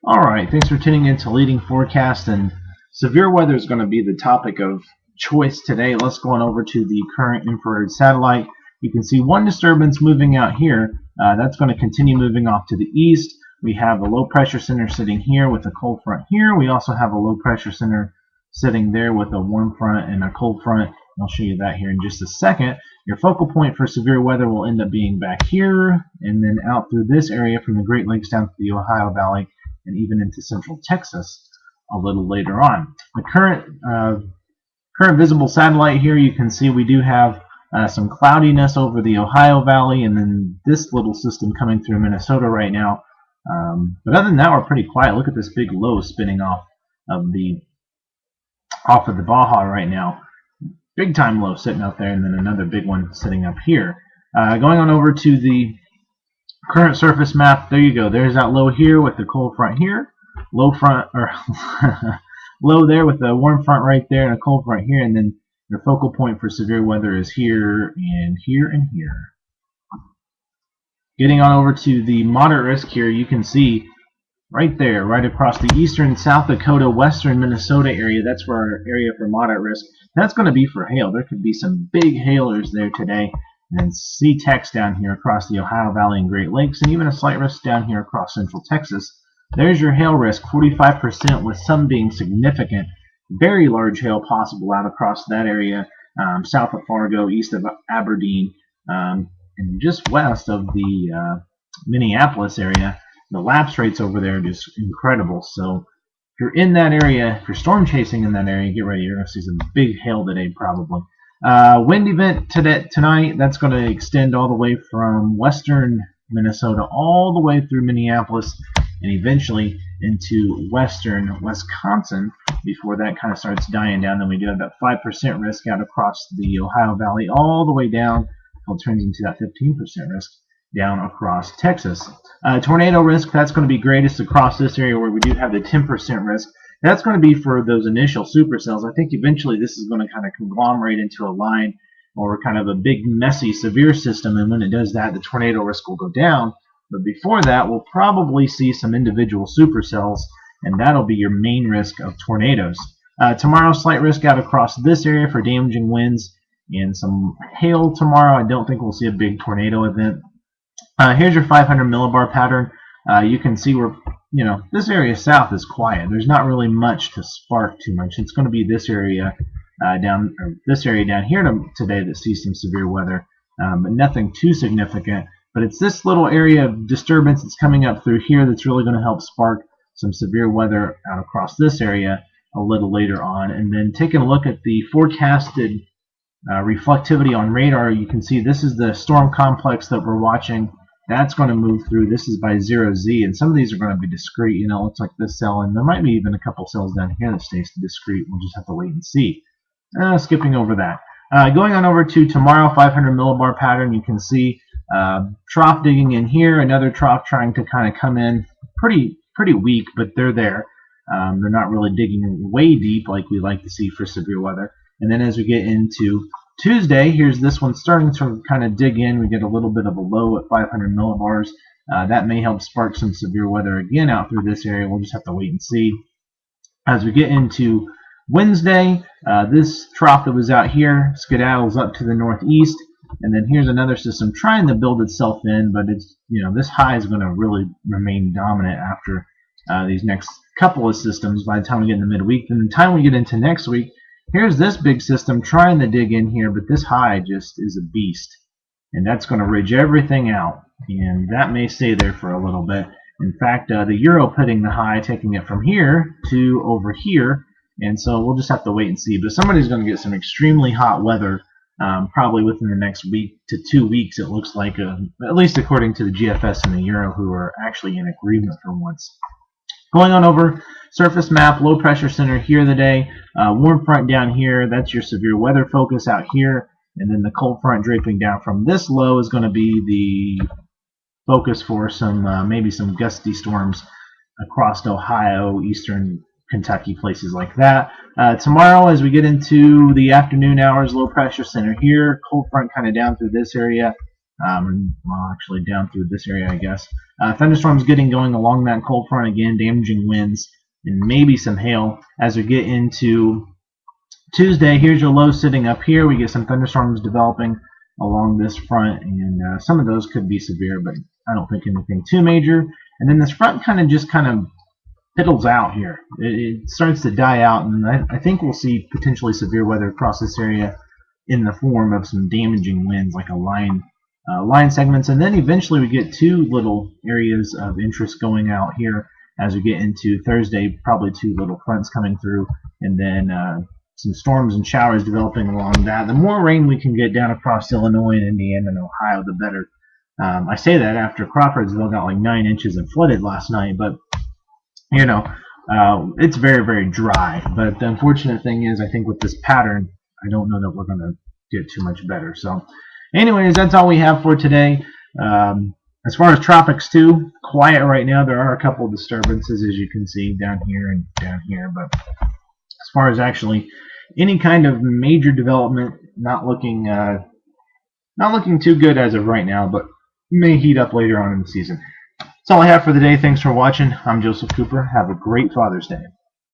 All right, thanks for tuning in to Leading Forecast, and severe weather is going to be the topic of choice today. Let's go on over to the current infrared satellite. You can see one disturbance moving out here. That's going to continue moving off to the east. We have a low pressure center sitting here with a cold front here. We also have a low pressure center sitting there with a warm front and a cold front. I'll show you that here in just a second. Your focal point for severe weather will end up being back here and then out through this area from the Great Lakes down to the Ohio Valley and even into central Texas a little later on. The current visible satellite here, you can see we do have some cloudiness over the Ohio Valley, and then this little system coming through Minnesota right now. But other than that, we're pretty quiet. Look at this big low spinning off of the Baja right now. Big time low sitting out there, and then another big one sitting up here. Going on over to the current surface map, there you go. There's that low here with the cold front here, low front or low there with the warm front right there and a cold front here, and then your focal point for severe weather is here and here and here. Getting on over to the moderate risk here, you can see right there, right across the eastern South Dakota, western Minnesota area. That's where our area for moderate risk. That's going to be for hail. There could be some big hailers there today. And then C-Tex down here across the Ohio Valley and Great Lakes, and even a slight risk down here across central Texas. There's your hail risk, 45%, with some being significant. Very large hail possible out across that area, south of Fargo, east of Aberdeen, and just west of the Minneapolis area. The lapse rates over there are just incredible. So if you're in that area, if you're storm chasing in that area, get ready. You're going to see some big hail today probably. Wind event tonight, that's going to extend all the way from western Minnesota all the way through Minneapolis and eventually into western Wisconsin before that kind of starts dying down. Then we do have that 5% risk out across the Ohio Valley all the way down until it turns into that 15% risk down across Texas. Tornado risk, that's going to be greatest across this area where we do have the 10% risk. That's going to be for those initial supercells. I think eventually this is going to kind of conglomerate into a line or kind of a big, messy, severe system, and when it does that, the tornado risk will go down. But before that, we'll probably see some individual supercells, and that'll be your main risk of tornadoes. Tomorrow, slight risk out across this area for damaging winds and some hail tomorrow. I don't think we'll see a big tornado event. Here's your 500 millibar pattern. You can see where this area south is quiet. There's not really much to spark too much. It's going to be this area down here today that sees some severe weather, but nothing too significant. But it's this little area of disturbance that's coming up through here that's really going to help spark some severe weather out across this area a little later on. And then taking a look at the forecasted reflectivity on radar, you can see this is the storm complex that we're watching. That's going to move through. This is by 0Z, and some of these are going to be discrete. It looks like this cell, and there might be even a couple cells down here that stays discrete. We'll just have to wait and see. Skipping over that. Going on over to tomorrow, 500 millibar pattern, you can see trough digging in here, another trough trying to kind of come in pretty weak, but they're there. They're not really digging way deep like we like to see for severe weather. And then as we get into Tuesday, here's this one starting to kind of dig in. We get a little bit of a low at 500 millibars. That may help spark some severe weather again out through this area. We'll just have to wait and see. As we get into Wednesday, this trough that was out here skedaddles up to the northeast. And then here's another system trying to build itself in, but it's this high is going to really remain dominant after these next couple of systems by the time we get in the midweek. And the time we get into next week, here's this big system trying to dig in here, but this high just is a beast. And that's going to ridge everything out. And that may stay there for a little bit. In fact, the Euro putting the high, taking it from here to over here. And so we'll just have to wait and see. But somebody's going to get some extremely hot weather probably within the next week to 2 weeks, it looks like, at least according to the GFS and the Euro, who are actually in agreement for once. Going on over surface map, low pressure center here today, warm front down here, that's your severe weather focus out here, and then the cold front draping down from this low is going to be the focus for some maybe some gusty storms across Ohio, eastern Kentucky, places like that. Tomorrow, as we get into the afternoon hours, low pressure center here, cold front kind of down through this area, Well, actually down through this area, I guess. Thunderstorms getting going along that cold front again, damaging winds and maybe some hail as we get into Tuesday. Here's your low sitting up here. We get some thunderstorms developing along this front, and some of those could be severe, but I don't think anything too major. And then this front kind of fiddles out here. It starts to die out, and I think we'll see potentially severe weather across this area in the form of some damaging winds, like a line segments, and then eventually we get two little areas of interest going out here as we get into Thursday. Probably two little fronts coming through, and then some storms and showers developing along that. The more rain we can get down across Illinois and Indiana and Ohio, the better. I say that after Crawfordsville got like 9 inches and flooded last night, but you know, it's very, very dry. But the unfortunate thing is, I think with this pattern, I don't know that we're going to get too much better. So anyways, that's all we have for today. As far as tropics too, quiet right now. There are a couple of disturbances, as you can see, down here and down here. But as far as actually any kind of major development, not looking too good as of right now, but may heat up later on in the season. That's all I have for the day. Thanks for watching. I'm Joseph Cooper. Have a great Father's Day.